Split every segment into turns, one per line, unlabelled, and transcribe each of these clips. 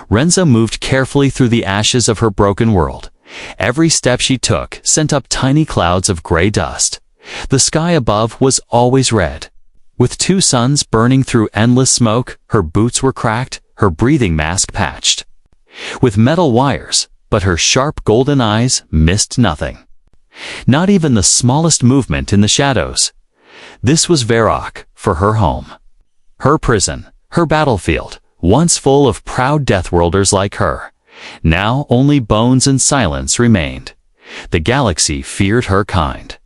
Renza moved carefully through the ashes of her broken world. Every step she took sent up tiny clouds of gray dust. The sky above was always red. With 2 suns burning through endless smoke, her boots were cracked, her breathing mask patched with metal wires, but her sharp golden eyes missed nothing. Not even the smallest movement in the shadows. This was Varrock, for her home. Her prison, her battlefield, once full of proud Deathworlders like her. Now only bones and silence remained. The galaxy feared her kind.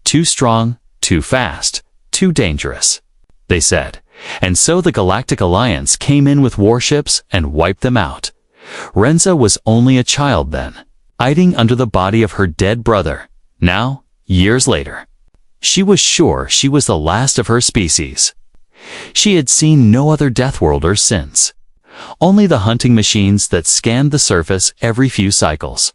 Too strong, too fast, too dangerous, they said. And so the Galactic Alliance came in with warships and wiped them out. Renza was only a child then, hiding under the body of her dead brother. Now, years later, she was sure she was the last of her species. She had seen no other Deathworlders since. Only the hunting machines that scanned the surface every few cycles.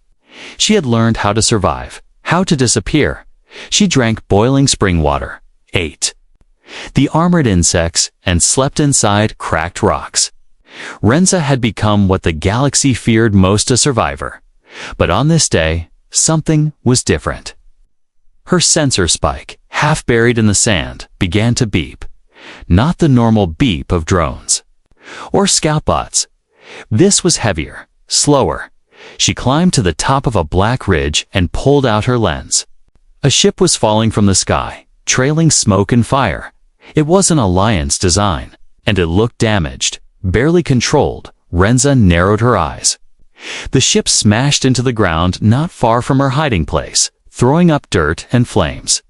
She had learned how to survive, how to disappear. She drank boiling spring water, ate the armored insects, and slept inside cracked rocks. Renza had become what the galaxy feared most, a survivor. But on this day, something was different. Her sensor spike, half buried in the sand, began to beep. Not the normal beep of drones or scoutbots. This was heavier, slower. She climbed to the top of a black ridge and pulled out her lens. A ship was falling from the sky, trailing smoke and fire. It was an Alliance design, and it looked damaged, barely controlled. Renza narrowed her eyes. The ship smashed into the ground not far from her hiding place, throwing up dirt and flames.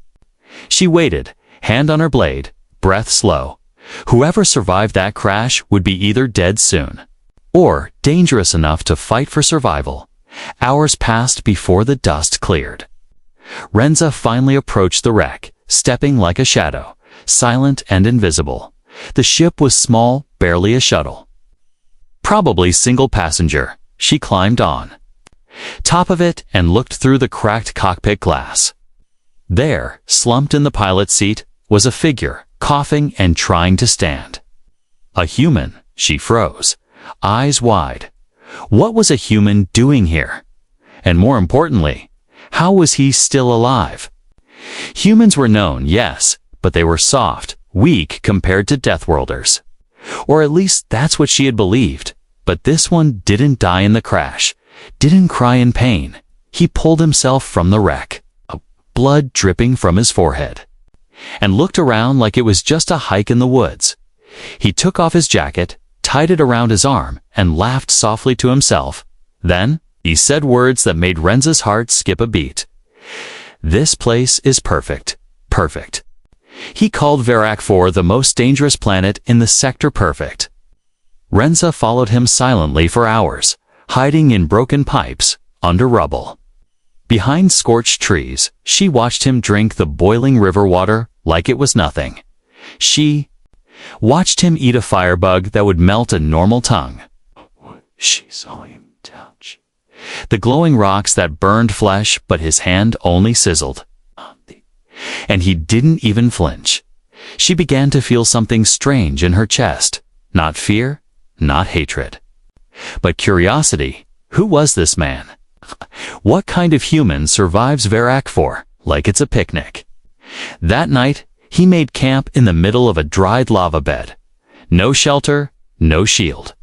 She waited, hand on her blade, breath slow. Whoever survived that crash would be either dead soon, or dangerous enough to fight for survival. Hours passed before the dust cleared. Renza finally approached the wreck, stepping like a shadow, silent and invisible. The ship was small, barely a shuttle. Probably single passenger. She climbed on top of it and looked through the cracked cockpit glass. There, slumped in the pilot's seat, was a figure, coughing and trying to stand. A human. She froze, eyes wide. What was a human doing here? And more importantly, how was he still alive? Humans were known, yes, but they were soft, weak compared to Deathworlders. Or at least that's what she had believed. But this one didn't die in the crash, didn't cry in pain. He pulled himself from the wreck, blood dripping from his forehead, and looked around like it was just a hike in the woods. He took off his jacket, tied it around his arm, and laughed softly to himself. Then, he said words that made Renza's heart skip a beat. "This place is perfect. Perfect." He called Varrock 4 the most dangerous planet in the sector. Perfect. Renza followed him silently for hours, hiding in broken pipes, under rubble. Behind scorched trees, she watched him drink the boiling river water like it was nothing. She watched him eat a firebug that would melt a normal tongue. She saw him touch the glowing rocks that burned flesh, but his hand only sizzled. And he didn't even flinch. She began to feel something strange in her chest. Not fear, not hatred, but curiosity. Who was this man? What kind of human survives Varrock 4 like it's a picnic? That night, he made camp in the middle of a dried lava bed. No shelter, no shield.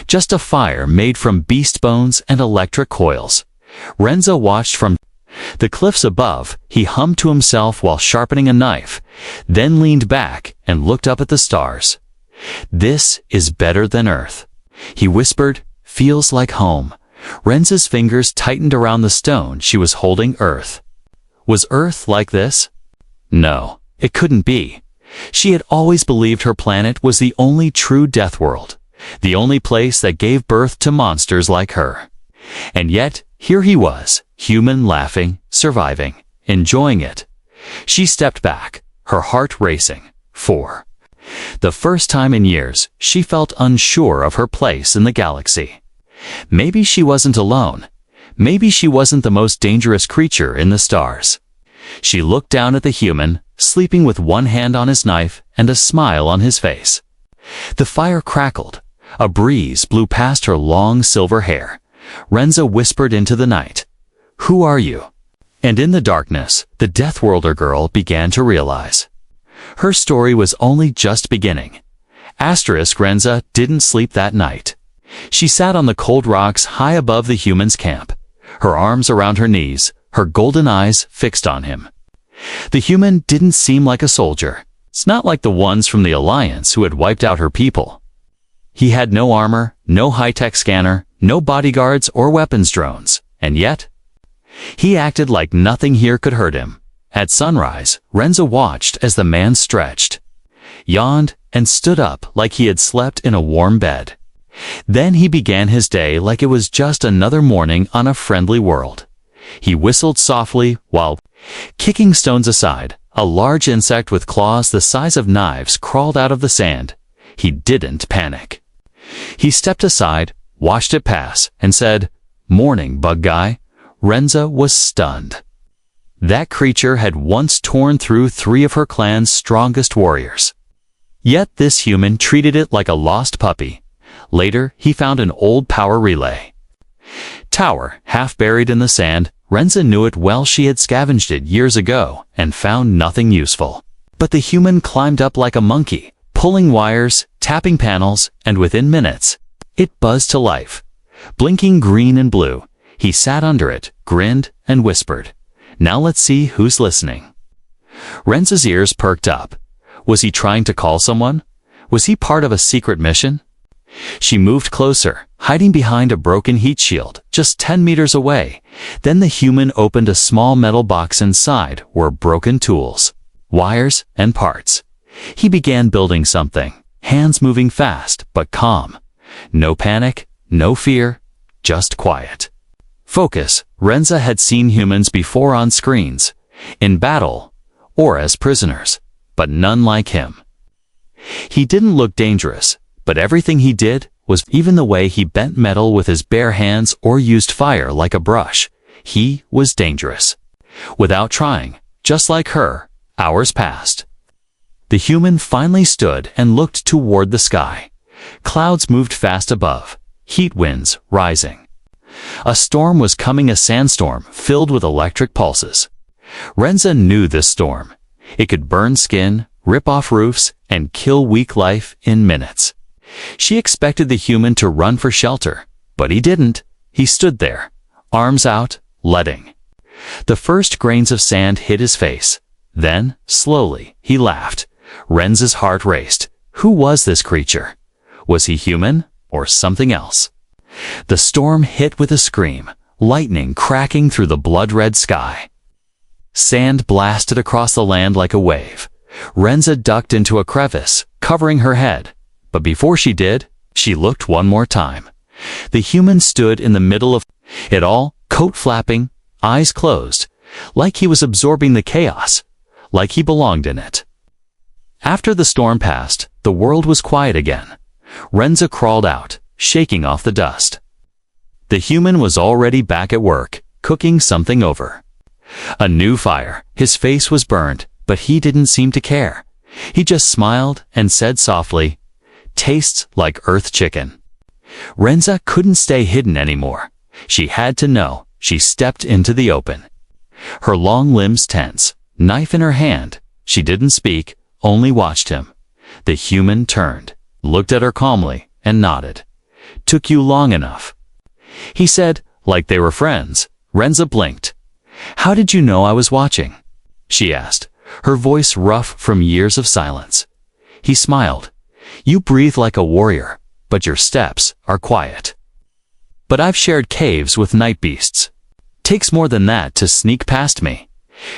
Just a fire made from beast bones and electric coils. Renza watched from the cliffs above. He hummed to himself while sharpening a knife, then leaned back and looked up at the stars. "This is better than Earth," he whispered. "Feels like home." Renza's fingers tightened around the stone she was holding. Earth. Was Earth like this? No, it couldn't be. She had always believed her planet was the only true death world, the only place that gave birth to monsters like her. And yet, here he was, human, laughing, surviving, enjoying it. She stepped back, her heart racing. For the first time in years, she felt unsure of her place in the galaxy. Maybe she wasn't alone. Maybe she wasn't the most dangerous creature in the stars. She looked down at the human, sleeping with one hand on his knife and a smile on his face. The fire crackled. A breeze blew past her long silver hair. Renza whispered into the night, "Who are you?" And in the darkness, the Deathworlder girl began to realize. Her story was only just beginning. Renza didn't sleep that night. She sat on the cold rocks high above the humans' camp, her arms around her knees, her golden eyes fixed on him. The human didn't seem like a soldier. It's not like the ones from the Alliance who had wiped out her people. He had no armor, no high-tech scanner, no bodyguards or weapons drones, and yet, he acted like nothing here could hurt him. At sunrise, Renza watched as the man stretched, yawned, and stood up like he had slept in a warm bed. Then he began his day like it was just another morning on a friendly world. He whistled softly while, kicking stones aside, a large insect with claws the size of knives crawled out of the sand. He didn't panic. He stepped aside, watched it pass, and said, "Morning, bug guy." Renza was stunned. That creature had once torn through 3 of her clan's strongest warriors. Yet this human treated it like a lost puppy. Later, he found an old power relay tower, half buried in the sand. Renza knew it well. She had scavenged it years ago and found nothing useful. But the human climbed up like a monkey, pulling wires, tapping panels, and within minutes, it buzzed to life. Blinking green and blue, he sat under it, grinned, and whispered, "Now let's see who's listening." Renza's ears perked up. Was he trying to call someone? Was he part of a secret mission? She moved closer, hiding behind a broken heat shield, just 10 meters away. Then the human opened a small metal box. Inside were broken tools, wires, and parts. He began building something, hands moving fast but calm. No panic, no fear, just quiet. Focus. Renza had seen humans before on screens, in battle, or as prisoners, but none like him. He didn't look dangerous, but everything he did was, even the way he bent metal with his bare hands or used fire like a brush, he was dangerous. Without trying, just like her, hours passed. The human finally stood and looked toward the sky. Clouds moved fast above, heat winds rising. A storm was coming, a sandstorm filled with electric pulses. Renza knew this storm. It could burn skin, rip off roofs, and kill weak life in minutes. She expected the human to run for shelter, but he didn't. He stood there, arms out, letting. The first grains of sand hit his face. Then, slowly, he laughed. Renza's heart raced. Who was this creature? Was he human or something else? The storm hit with a scream, lightning cracking through the blood-red sky. Sand blasted across the land like a wave. Renza ducked into a crevice, covering her head. But before she did, she looked one more time. The human stood in the middle of it all, coat flapping, eyes closed, like he was absorbing the chaos, like he belonged in it. After the storm passed, the world was quiet again. Renza crawled out, shaking off the dust. The human was already back at work, cooking something over a new fire. His face was burned, but he didn't seem to care. He just smiled and said softly, "Tastes like earth chicken." Renza couldn't stay hidden anymore. She had to know. She stepped into the open. Her long limbs tense, knife in her hand. She didn't speak, only watched him. The human turned, looked at her calmly, and nodded. "Took you long enough," he said, like they were friends. Renza blinked. "How did you know I was watching?" she asked, her voice rough from years of silence. He smiled. "You breathe like a warrior, but your steps are quiet. But I've shared caves with night beasts. Takes more than that to sneak past me."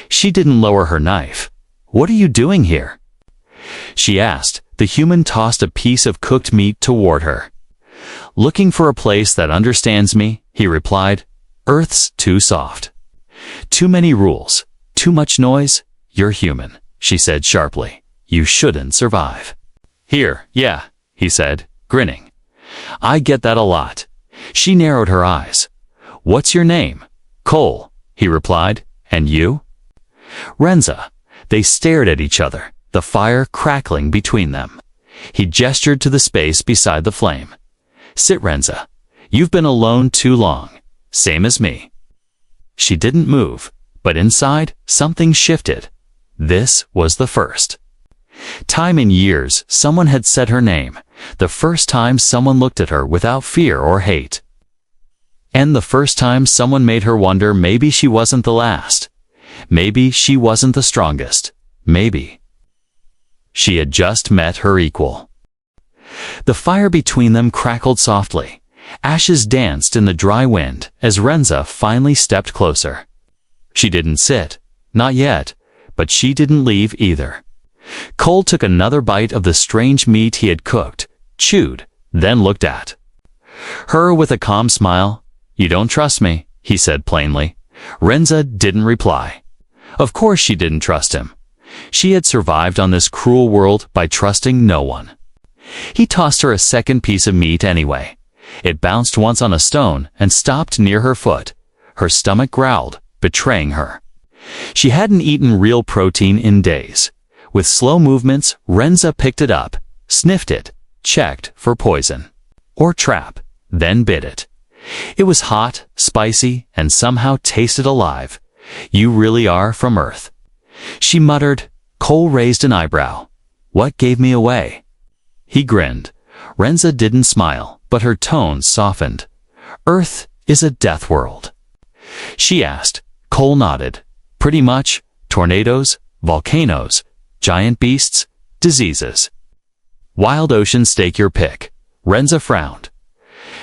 She didn't lower her knife. "What are you doing here?" she asked. The human tossed a piece of cooked meat toward her. "Looking for a place that understands me," he replied. "Earth's too soft. Too many rules, too much noise. You're human," she said sharply. "You shouldn't survive." "Here, yeah," he said, grinning. "I get that a lot." She narrowed her eyes. "What's your name?" "Cole," he replied. "And you?" "Renza." They stared at each other, the fire crackling between them. He gestured to the space beside the flame. Sit, Renza. You've been alone too long. Same as me. She didn't move, but inside, something shifted. This was the first time in years someone had said her name, the first time someone looked at her without fear or hate. And the first time someone made her wonder maybe she wasn't the last. Maybe she wasn't the strongest. Maybe she had just met her equal. The fire between them crackled softly. Ashes danced in the dry wind as Renza finally stepped closer. She didn't sit, not yet, but she didn't leave either. Cole took another bite of the strange meat he had cooked, chewed, then looked at her with a calm smile. "You don't trust me," he said plainly. Renza didn't reply. Of course she didn't trust him. She had survived on this cruel world by trusting no one. He tossed her a second piece of meat anyway. It bounced once on a stone and stopped near her foot. Her stomach growled, betraying her. She hadn't eaten real protein in days. With slow movements, Renza picked it up, sniffed it, checked for poison or trap, then bit it. It was hot, spicy, and somehow tasted alive. "You really are from Earth," she muttered. Cole raised an eyebrow. "What gave me away?" He grinned. Renza didn't smile, but her tone softened. "Earth is a death world," she asked. Cole nodded. "Pretty much. Tornadoes, volcanoes, giant beasts, diseases. Wild oceans, take your pick." Renza frowned.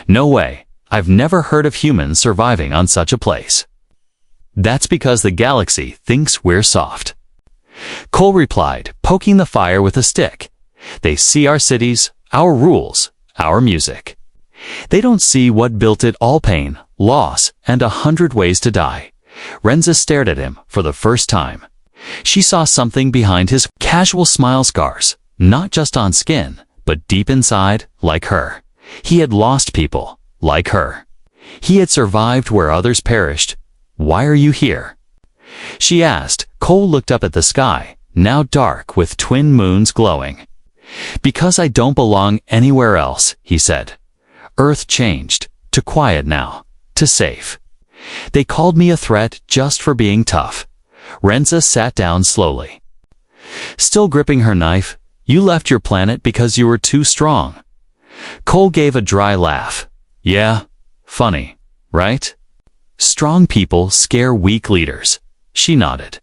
"No way. I've never heard of humans surviving on such a place." "That's because the galaxy thinks we're soft," Cole replied, poking the fire with a stick. "They see our cities, our rules, our music. They don't see what built it all: pain, loss, and 100 ways to die." Renza stared at him for the first time. She saw something behind his casual smile: scars, not just on skin, but deep inside, like her. He had lost people, like her. He had survived where others perished. "Why are you here?" she asked. Cole looked up at the sky, now dark with twin moons glowing. "Because I don't belong anywhere else," he said. "Earth changed, to quiet now, to safe. They called me a threat just for being tough." Renza sat down slowly, still gripping her knife. "You left your planet because you were too strong." Cole gave a dry laugh. "Yeah, funny, right? Strong people scare weak leaders." She nodded,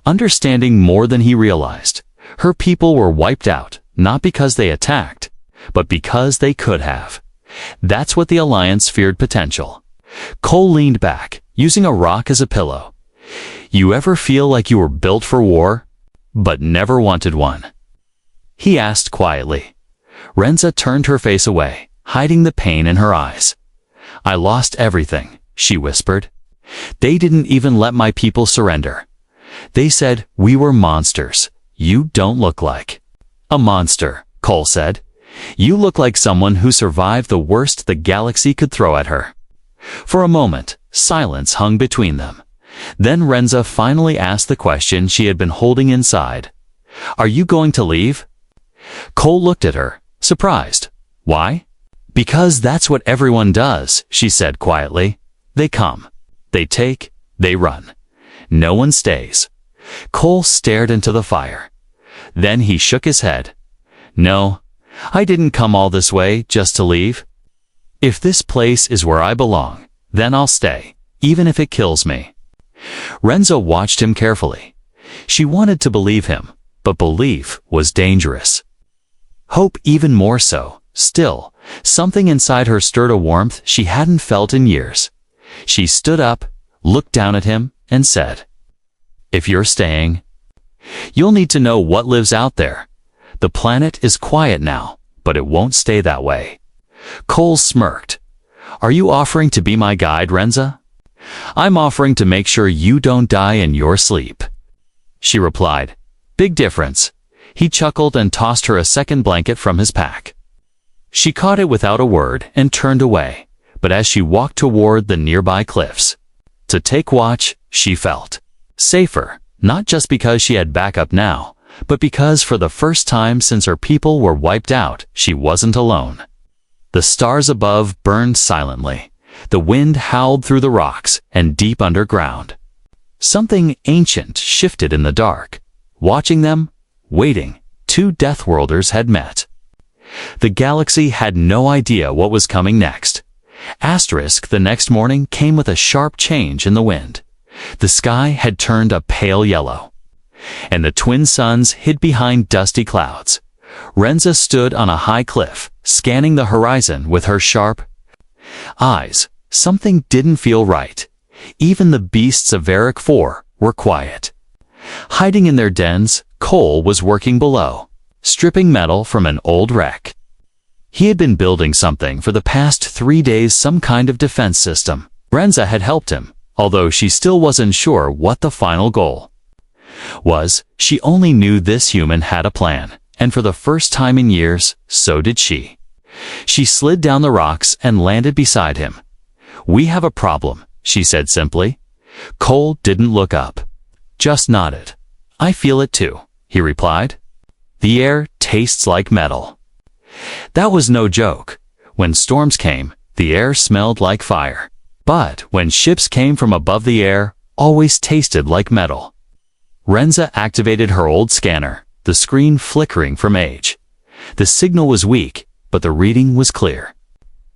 understanding more than he realized. Her people were wiped out, not because they attacked, but because they could have. That's what the Alliance feared: potential. Cole leaned back, using a rock as a pillow. "You ever feel like you were built for war, but never wanted one?" he asked quietly. Renza turned her face away, hiding the pain in her eyes. "I lost everything," she whispered. "They didn't even let my people surrender. They said we were monsters. You don't look like a monster," Cole said. "You look like someone who survived the worst the galaxy could throw at her." For a moment, silence hung between them. Then Renza finally asked the question she had been holding inside. "Are you going to leave?" Cole looked at her, surprised. "Why?" "Because that's what everyone does," she said quietly. "They come, they take, they run. No one stays." Cole stared into the fire. Then he shook his head. "No, I didn't come all this way just to leave. If this place is where I belong, then I'll stay, even if it kills me." Renza watched him carefully. She wanted to believe him, but belief was dangerous. Hope even more so. Still, something inside her stirred a warmth she hadn't felt in years. She stood up, looked down at him, and said, "If you're staying, you'll need to know what lives out there. The planet is quiet now, but it won't stay that way." Cole smirked. "Are you offering to be my guide, Renza?" "I'm offering to make sure you don't die in your sleep," she replied. "Big difference." He chuckled and tossed her a second blanket from his pack. She caught it without a word and turned away, but as she walked toward the nearby cliffs to take watch, she felt safer, not just because she had backup now, but because for the first time since her people were wiped out, she wasn't alone. The stars above burned silently. The wind howled through the rocks and deep underground. Something ancient shifted in the dark. Watching them, waiting, two Deathworlders had met. The galaxy had no idea what was coming next. The next morning came with a sharp change in the wind. The sky had turned a pale yellow, and the twin suns hid behind dusty clouds. Renza stood on a high cliff, scanning the horizon with her sharp eyes. Something didn't feel right. Even the beasts of Varric 4 were quiet. Hiding in their dens, Cole was working below, stripping metal from an old wreck. He had been building something for the past 3 days, some kind of defense system. Renza had helped him, although she still wasn't sure what the final goal was. She only knew this human had a plan, and for the first time in years, so did she. She slid down the rocks and landed beside him. "We have a problem," she said simply. Cole didn't look up, just nodded. "I feel it too," he replied. "The air tastes like metal." That was no joke. When storms came, the air smelled like fire. But when ships came from above, the air always tasted like metal. Renza activated her old scanner, the screen flickering from age. The signal was weak, but the reading was clear.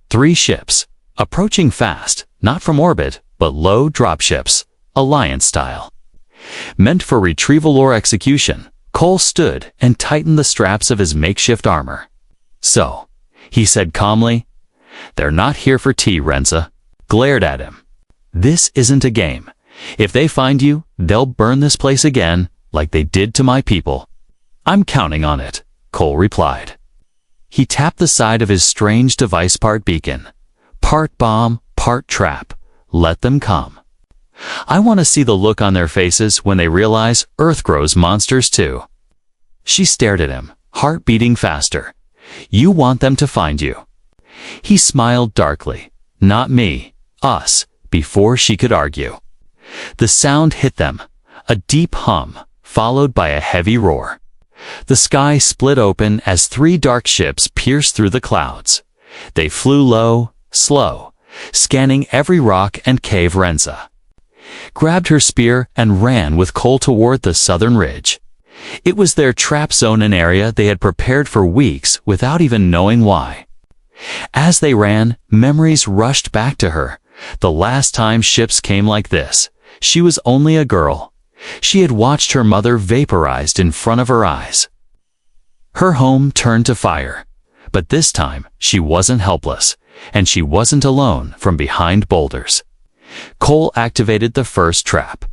3 ships, approaching fast, not from orbit, but low dropships, Alliance style. Meant for retrieval or execution, Cole stood and tightened the straps of his makeshift armor. "So," he said calmly. "They're not here for tea." Renza glared at him. "This isn't a game. If they find you, they'll burn this place again, like they did to my people." "I'm counting on it," Cole replied. He tapped the side of his strange device, part beacon, part bomb, part trap. "Let them come. I want to see the look on their faces when they realize Earth grows monsters too." She stared at him, heart beating faster. "You want them to find you." He smiled darkly. "Not me, us," before she could argue. The sound hit them, a deep hum, followed by a heavy roar. The sky split open as 3 dark ships pierced through the clouds. They flew low, slow, scanning every rock and cave. Renza grabbed her spear and ran with Cole toward the southern ridge. It was their trap zone, an area they had prepared for weeks without even knowing why. As they ran, memories rushed back to her. The last time ships came like this, she was only a girl. She had watched her mother vaporized in front of her eyes. Her home turned to fire. But this time, she wasn't helpless, and she wasn't alone from behind boulders. Cole activated the first trap.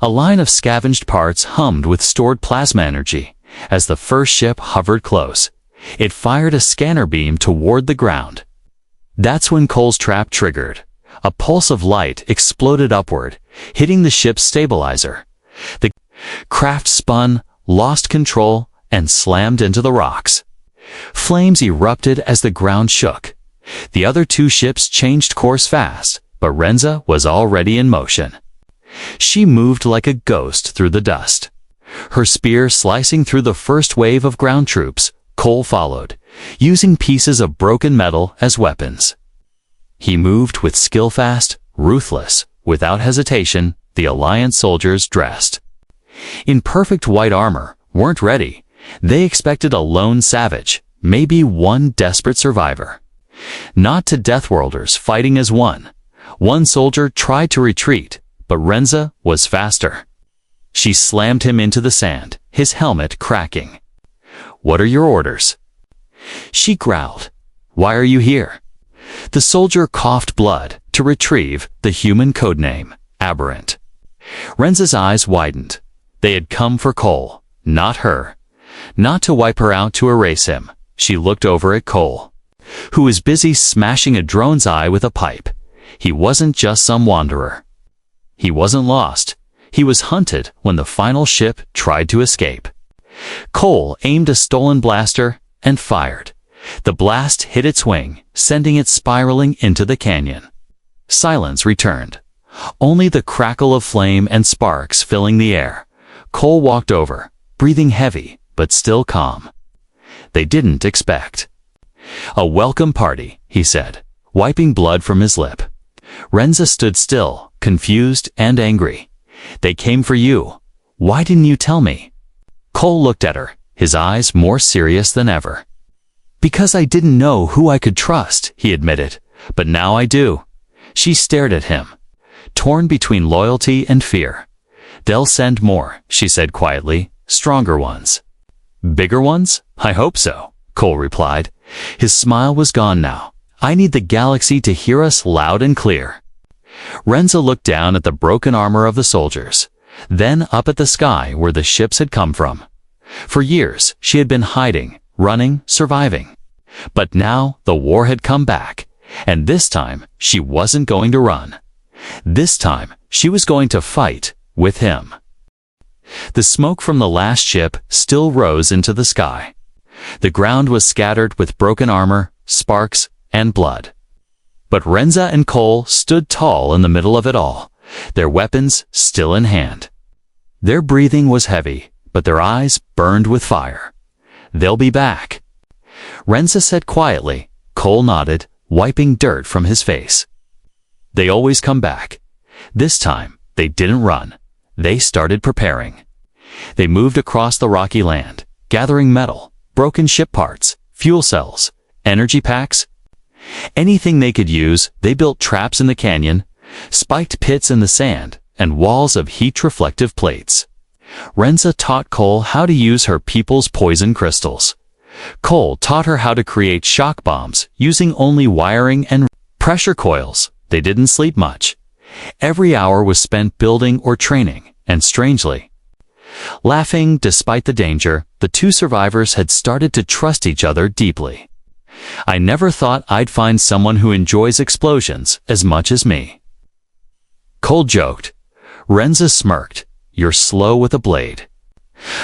A line of scavenged parts hummed with stored plasma energy. As the first ship hovered close, it fired a scanner beam toward the ground. That's when Cole's trap triggered. A pulse of light exploded upward, hitting the ship's stabilizer. The craft spun, lost control, and slammed into the rocks. Flames erupted as the ground shook. The other 2 ships changed course fast, but Renza was already in motion. She moved like a ghost through the dust. Her spear slicing through the first wave of ground troops. Cole followed, using pieces of broken metal as weapons. He moved with skill, fast, ruthless, without hesitation. The Alliance soldiers, dressed in perfect white armor, weren't ready. They expected a lone savage, maybe one desperate survivor. Not to Deathworlders fighting as one. One soldier tried to retreat, but Renza was faster. She slammed him into the sand, his helmet cracking. "What are your orders?" She growled. "Why are you here?" The soldier coughed blood to retrieve the human codename, Aberrant. Renza's eyes widened. They had come for Cole, not her. Not to wipe her out, to erase him. She looked over at Cole, who was busy smashing a drone's eye with a pipe. He wasn't just some wanderer. He wasn't lost. He was hunted when the final ship tried to escape. Cole aimed a stolen blaster and fired. The blast hit its wing, sending it spiraling into the canyon. Silence returned. Only the crackle of flame and sparks filling the air. Cole walked over, breathing heavy, but still calm. They didn't expect "A welcome party," he said, wiping blood from his lip. Renza stood still, confused and angry. "They came for you. Why didn't you tell me?" Cole looked at her, his eyes more serious than ever. "Because I didn't know who I could trust," he admitted, "but now I do." She stared at him, torn between loyalty and fear. "They'll send more," she said quietly, "stronger ones." "Bigger ones? I hope so," Cole replied. His smile was gone now. "I need the galaxy to hear us loud and clear." Renza looked down at the broken armor of the soldiers, then up at the sky where the ships had come from. For years, she had been hiding, running, surviving. But now the war had come back, and this time she wasn't going to run. This time she was going to fight with him. The smoke from the last ship still rose into the sky. The ground was scattered with broken armor, sparks, and blood. But Renza and Cole stood tall in the middle of it all, their weapons still in hand. Their breathing was heavy, but their eyes burned with fire. "They'll be back," Renza said quietly. Cole nodded, wiping dirt from his face. "They always come back. This time, they didn't run. They started preparing." They moved across the rocky land, gathering metal, broken ship parts, fuel cells, energy packs. Anything they could use. They built traps in the canyon, spiked pits in the sand, and walls of heat-reflective plates. Renza taught Cole how to use her people's poison crystals. Cole taught her how to create shock bombs using only wiring and pressure coils. They didn't sleep much. Every hour was spent building or training, and strangely, laughing despite the danger, the two survivors had started to trust each other deeply. "I never thought I'd find someone who enjoys explosions as much as me," Cole joked. Renza smirked. "You're slow with a blade."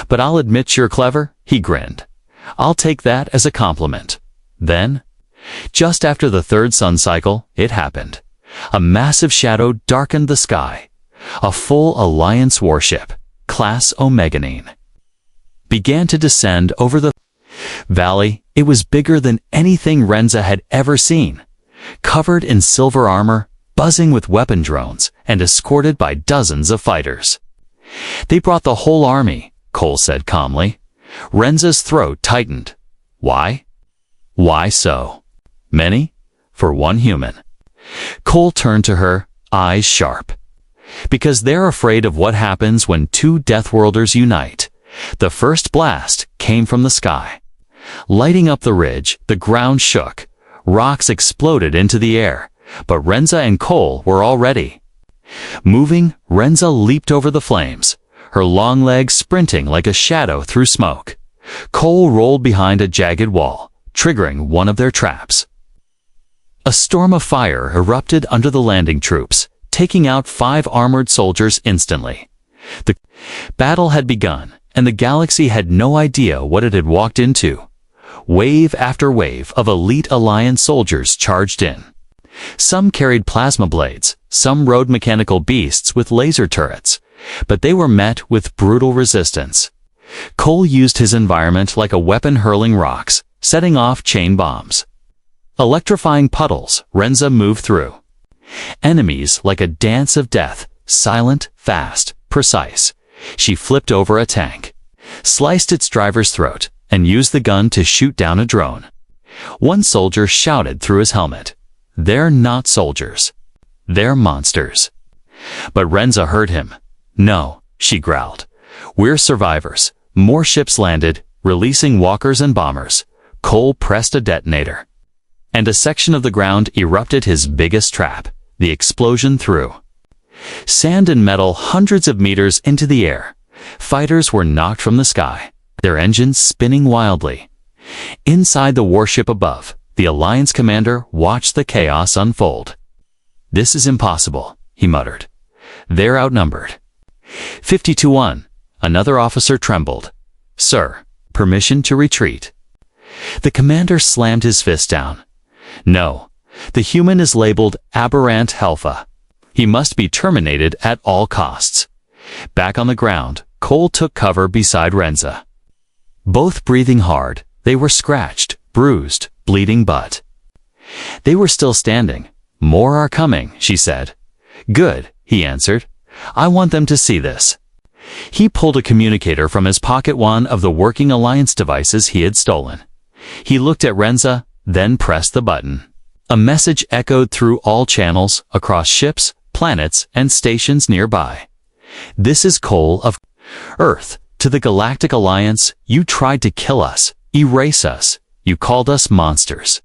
"But I'll admit you're clever," he grinned. "I'll take that as a compliment." Then, just after the third sun cycle, it happened. A massive shadow darkened the sky. A full Alliance warship, Class Omeganine, began to descend over the valley. It was bigger than anything Renza had ever seen, covered in silver armor, buzzing with weapon drones, and escorted by dozens of fighters. "They brought the whole army," Cole said calmly. Renza's throat tightened. "Why? Why so many? For one human." Cole turned to her, eyes sharp. "Because they're afraid of what happens when two Deathworlders unite." The first blast came from the sky. Lighting up the ridge, the ground shook. Rocks exploded into the air, but Renza and Cole were already moving. Renza leaped over the flames, her long legs sprinting like a shadow through smoke. Cole rolled behind a jagged wall, triggering one of their traps. A storm of fire erupted under the landing troops, taking out 5 armored soldiers instantly. The battle had begun, and the galaxy had no idea what it had walked into. Wave after wave of elite Alliance soldiers charged in. Some carried plasma blades, some rode mechanical beasts with laser turrets, but they were met with brutal resistance. Cole used his environment like a weapon hurling rocks, setting off chain bombs. Electrifying puddles, Renza moved through. Enemies like a dance of death, silent, fast, precise. She flipped over a tank, sliced its driver's throat, and used the gun to shoot down a drone. One soldier shouted through his helmet, "They're not soldiers. They're monsters." But Renza heard him. "No," she growled. "We're survivors." More ships landed, releasing walkers and bombers. Cole pressed a detonator, and a section of the ground erupted his biggest trap. The explosion threw sand and metal hundreds of meters into the air. Fighters were knocked from the sky, their engines spinning wildly. Inside the warship above, the Alliance commander watched the chaos unfold. "This is impossible," he muttered. "They're outnumbered." 50-1. Another officer trembled. "Sir, permission to retreat." The commander slammed his fist down. "No. The human is labeled Aberrant Alpha. He must be terminated at all costs." Back on the ground, Cole took cover beside Renza. Both breathing hard, they were scratched, bruised, bleeding butt. They were still standing. "More are coming," she said. "Good," he answered. "I want them to see this." He pulled a communicator from his pocket, one of the working Alliance devices he had stolen. He looked at Renza, then pressed the button. A message echoed through all channels, across ships, planets, and stations nearby. "This is Cole of Earth. To the Galactic Alliance, you tried to kill us, erase us. You called us monsters.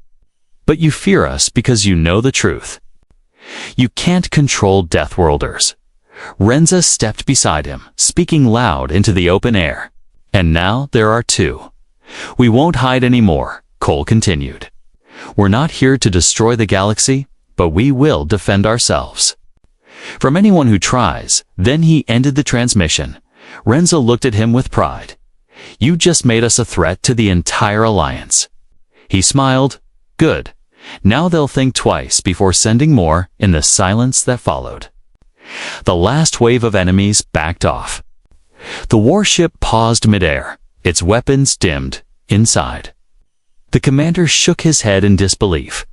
But you fear us because you know the truth. You can't control Deathworlders." Renza stepped beside him, speaking loud into the open air. "And now there are two. We won't hide anymore," Cole continued. "We're not here to destroy the galaxy, but we will defend ourselves from anyone who tries." Then he ended the transmission. Renza looked at him with pride. "You just made us a threat to the entire Alliance." He smiled. "Good. Now they'll think twice before sending more." In the silence that followed, the last wave of enemies backed off. The warship paused midair, its weapons dimmed. Inside, the commander shook his head in disbelief.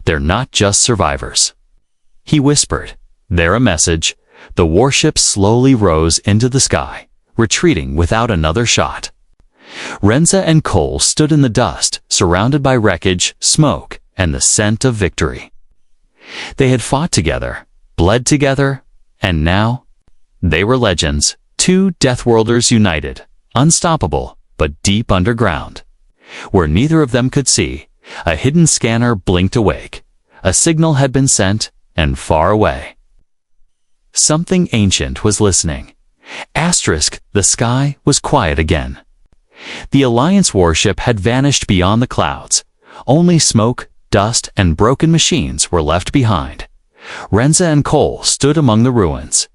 "They're not just survivors," he whispered. "They're a message." The warship slowly rose into the sky, retreating without another shot. Renza and Cole stood in the dust, surrounded by wreckage, smoke, and the scent of victory. They had fought together, bled together, and now they were legends. Two Deathworlders united, unstoppable, but deep underground. Where neither of them could see, a hidden scanner blinked awake. A signal had been sent, and far away, something ancient was listening. The sky was quiet again. The Alliance warship had vanished beyond the clouds. Only smoke, dust, and broken machines were left behind. Renza and Cole stood among the ruins,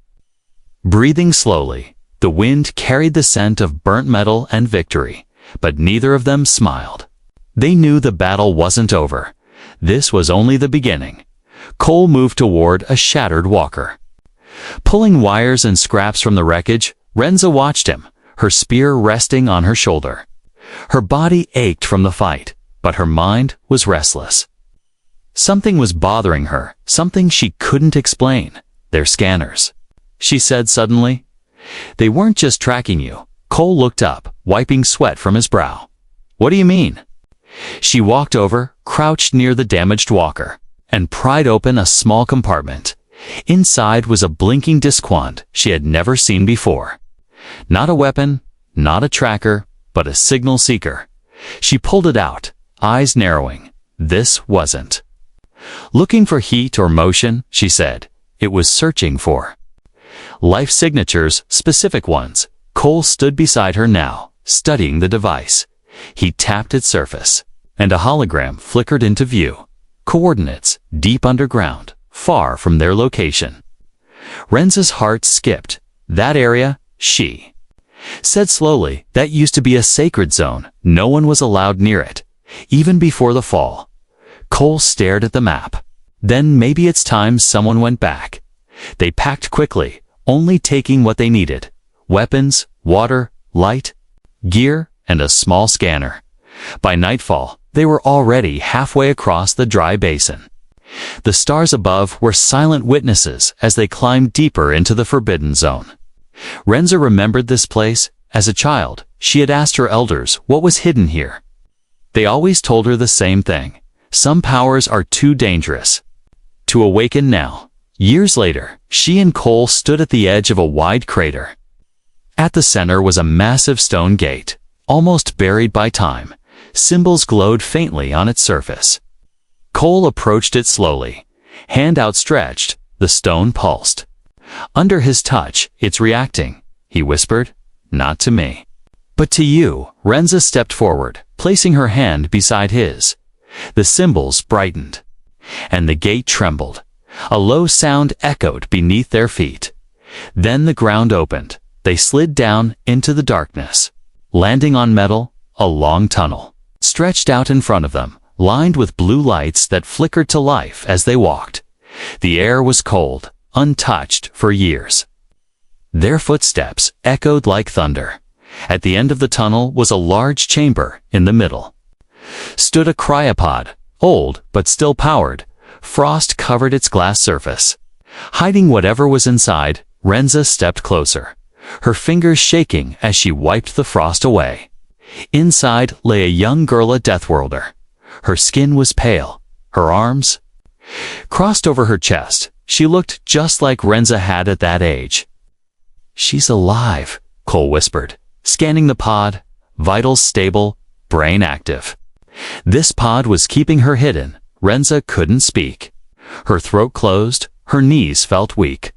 breathing slowly. The wind carried the scent of burnt metal and victory, but neither of them smiled. They knew the battle wasn't over. This was only the beginning. Cole moved toward a shattered walker, pulling wires and scraps from the wreckage. Renza watched him, her spear resting on her shoulder. Her body ached from the fight, but her mind was restless. Something was bothering her, something she couldn't explain. "They're scanners," she said suddenly. "They weren't just tracking you." Cole looked up, wiping sweat from his brow. "What do you mean?" She walked over, crouched near the damaged walker, and pried open a small compartment. Inside was a blinking diskwand she had never seen before. Not a weapon, not a tracker, but a signal seeker. She pulled it out, eyes narrowing. This wasn't looking for heat or motion, she said. It was searching for life signatures, specific ones. Cole stood beside her now, studying the device. He tapped its surface, and a hologram flickered into view. Coordinates, deep underground, far from their location. Renza's heart skipped. "That area," she said slowly, "that used to be a sacred zone. No one was allowed near it, even before the fall." Cole stared at the map. "Then maybe it's time someone went back." They packed quickly, only taking what they needed: weapons, water, light, gear, and a small scanner. By nightfall, they were already halfway across the dry basin. The stars above were silent witnesses as they climbed deeper into the forbidden zone. Renza remembered this place. As a child, she had asked her elders what was hidden here. They always told her the same thing: some powers are too dangerous to awaken now. Years later, she and Cole stood at the edge of a wide crater. At the center was a massive stone gate, almost buried by time. Symbols glowed faintly on its surface. Cole approached it slowly. Hand outstretched, the stone pulsed. Under his touch, "It's reacting," he whispered. "Not to me, but to you." Renza stepped forward, placing her hand beside his. The symbols brightened, and the gate trembled. A low sound echoed beneath their feet. Then the ground opened. They slid down into the darkness, landing on metal. A long tunnel stretched out in front of them, lined with blue lights that flickered to life as they walked. The air was cold, untouched for years. Their footsteps echoed like thunder. At the end of the tunnel was a large chamber in the middle. stood a cryopod, old but still powered. Frost covered its glass surface. Hiding whatever was inside, Renza stepped closer, her fingers shaking as she wiped the frost away. Inside lay a young girl, a Deathworlder. Her skin was pale, her arms crossed over her chest. She looked just like Renza had at that age. "She's alive," Cole whispered, scanning the pod, vitals stable, brain active. This pod was keeping her hidden. Renza couldn't speak. Her throat closed, her knees felt weak.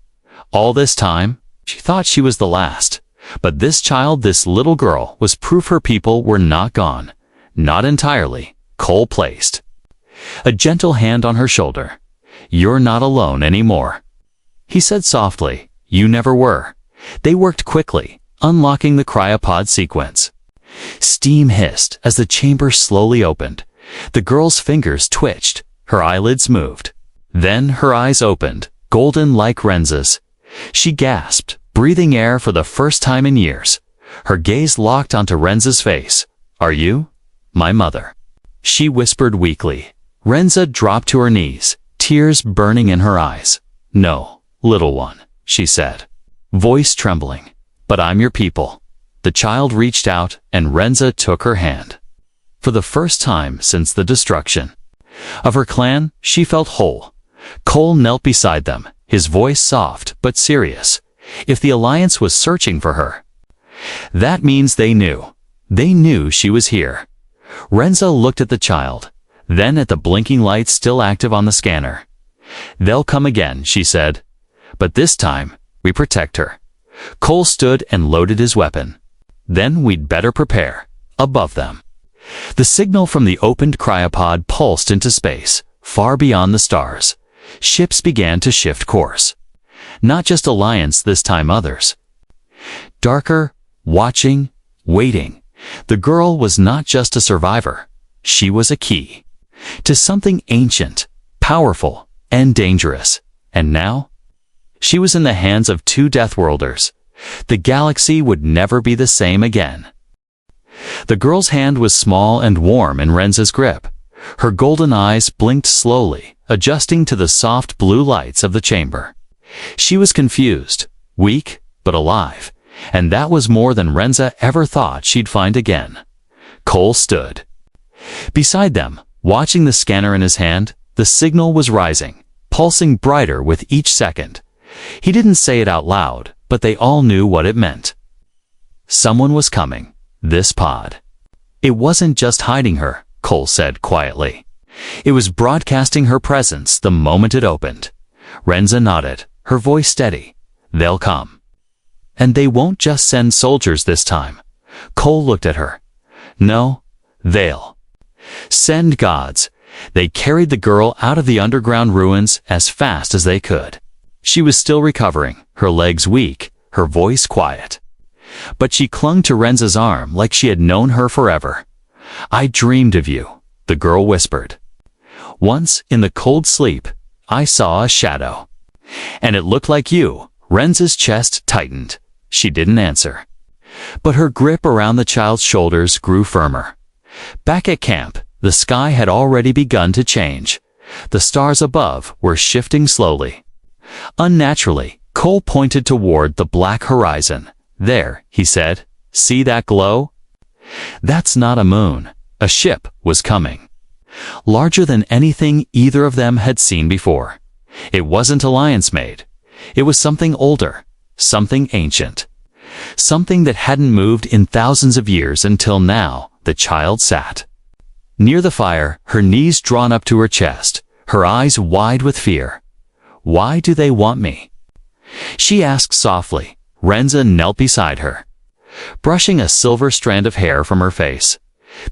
All this time, she thought she was the last. But this child, this little girl, was proof her people were not gone. Not entirely, Cole placed a gentle hand on her shoulder. "You're not alone anymore," he said softly. "You never were." They worked quickly, unlocking the cryopod sequence. Steam hissed as the chamber slowly opened. The girl's fingers twitched, her eyelids moved. Then her eyes opened, golden like Renza's. She gasped, breathing air for the first time in years. Her gaze locked onto Renza's face. "Are you my mother?" she whispered weakly. Renza dropped to her knees, tears burning in her eyes. "No, little one," she said, voice trembling. "But I'm your people." The child reached out, and Renza took her hand. For the first time since the destruction of her clan, she felt whole. Cole knelt beside them, his voice soft but serious. If the Alliance was searching for her, that means they knew. They knew she was here. Renza looked at the child, then at the blinking lights still active on the scanner. "They'll come again," she said. "But this time, we protect her." Cole stood and loaded his weapon. "Then we'd better prepare." Above them, the signal from the opened cryopod pulsed into space, far beyond the stars. Ships began to shift course. Not just Alliance this time, others. Darker, watching, waiting. The girl was not just a survivor. She was a key to something ancient, powerful, and dangerous. And now, she was in the hands of two Deathworlders. The galaxy would never be the same again. The girl's hand was small and warm in Renza's grip. Her golden eyes blinked slowly, adjusting to the soft blue lights of the chamber. She was confused, weak, but alive, and that was more than Renza ever thought she'd find again. Cole stood beside them, watching the scanner in his hand. The signal was rising, pulsing brighter with each second. He didn't say it out loud, but they all knew what it meant. Someone was coming. This pod. It wasn't just hiding her, Cole said quietly. It was broadcasting her presence the moment it opened. Renza nodded, her voice steady. "They'll come. And they won't just send soldiers this time." Cole looked at her. "No, they'll send gods." They carried the girl out of the underground ruins as fast as they could. She was still recovering, her legs weak, her voice quiet. But she clung to Renza's arm like she had known her forever. "I dreamed of you," the girl whispered. "Once, in the cold sleep, I saw a shadow. And it looked like you." Renza's chest tightened. She didn't answer. But her grip around the child's shoulders grew firmer. Back at camp, the sky had already begun to change. The stars above were shifting slowly. Unnaturally, Cole pointed toward the black horizon. "There," he said. "See that glow? That's not a moon." A ship was coming. Larger than anything either of them had seen before. It wasn't Alliance-made. It was something older, something ancient. Something that hadn't moved in thousands of years until now. The child sat near the fire, her knees drawn up to her chest, her eyes wide with fear. "Why do they want me?" she asked softly. Renza knelt beside her, brushing a silver strand of hair from her face.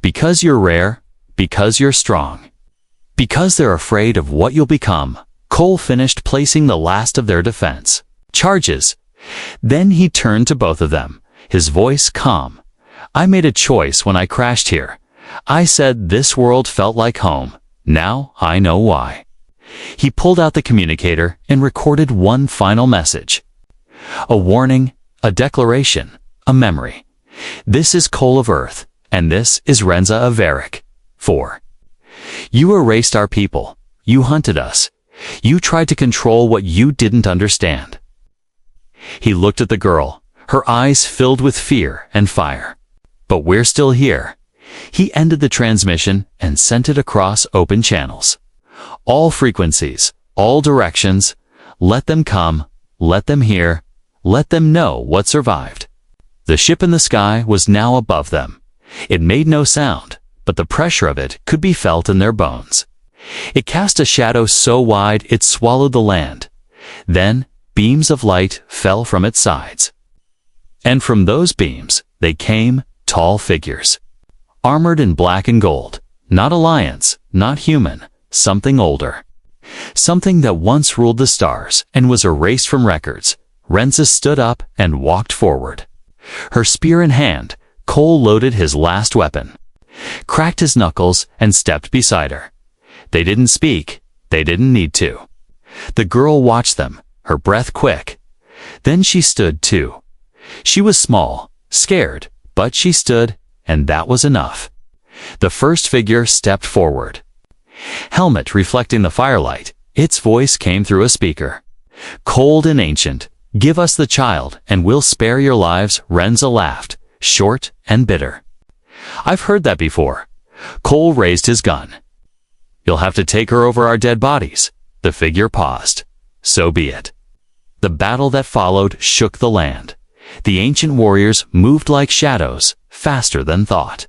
"Because you're rare, because you're strong, because they're afraid of what you'll become." Cole finished placing the last of their defense charges. Then he turned to both of them, his voice calm. "I made a choice when I crashed here. I said this world felt like home. Now I know why." He pulled out the communicator and recorded one final message. A warning, a declaration, a memory. "This is Cole of Earth, and this is Renza of Varric. 4. You erased our people. You hunted us. You tried to control what you didn't understand. He looked at the girl, her eyes filled with fear and fire. But we're still here. He ended the transmission and sent it across open channels. All frequencies, all directions, let them come, let them hear, let them know what survived. The ship in the sky was now above them. It made no sound, but the pressure of it could be felt in their bones. It cast a shadow so wide it swallowed the land. Then beams of light fell from its sides. And from those beams, they came tall figures. Armored in black and gold. Not alliance, not human, something older. Something that once ruled the stars and was erased from records. Renza stood up and walked forward. Her spear in hand, Cole loaded his last weapon, cracked his knuckles, and stepped beside her. They didn't speak. They didn't need to. The girl watched them, her breath quick. Then she stood too. She was small, scared, but she stood, and that was enough. The first figure stepped forward. Helmet reflecting the firelight, its voice came through a speaker. Cold and ancient, give us the child, and we'll spare your lives, Renza laughed, short and bitter. I've heard that before. Cole raised his gun. You'll have to take her over our dead bodies. The figure paused. So be it. The battle that followed shook the land. The ancient warriors moved like shadows, faster than thought.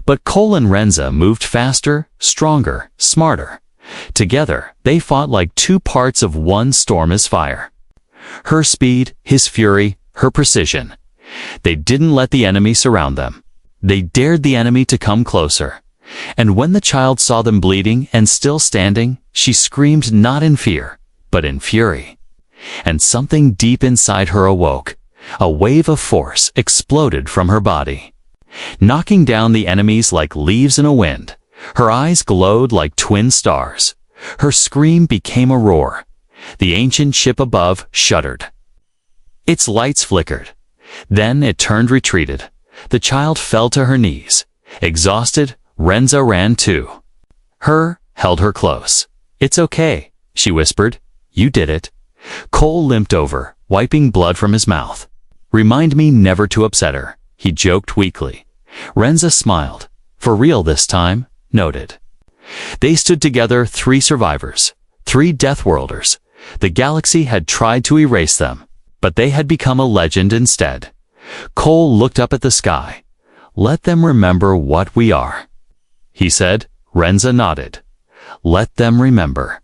But Cole and Renza moved faster, stronger, smarter. Together, they fought like two parts of one storm as fire. Her speed, his fury, her precision. They didn't let the enemy surround them. They dared the enemy to come closer. And when the child saw them bleeding and still standing, she screamed not in fear, but in fury. And something deep inside her awoke. A wave of force exploded from her body, knocking down the enemies like leaves in a wind. Her eyes glowed like twin stars. Her scream became a roar. The ancient ship above shuddered. Its lights flickered. Then it turned, retreated. The child fell to her knees. Exhausted, Renza ran too. Held her close. It's okay, she whispered. You did it. Cole limped over, wiping blood from his mouth. Remind me never to upset her, he joked weakly. Renza smiled. For real this time, noted. They stood together, 3 survivors, 3 Deathworlders. The galaxy had tried to erase them, but they had become a legend instead. Cole looked up at the sky. Let them remember what we are, he said. Renza nodded. Let them remember.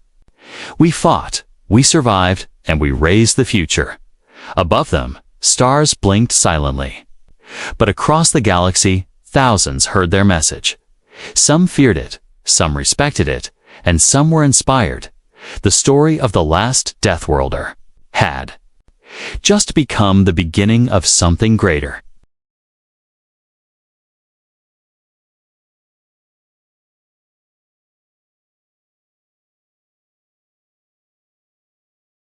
We fought, we survived, and we raised the future. Above them, stars blinked silently. But across the galaxy, thousands heard their message. Some feared it, some respected it, and some were inspired. The story of the last Deathworlder had just become the beginning of something greater.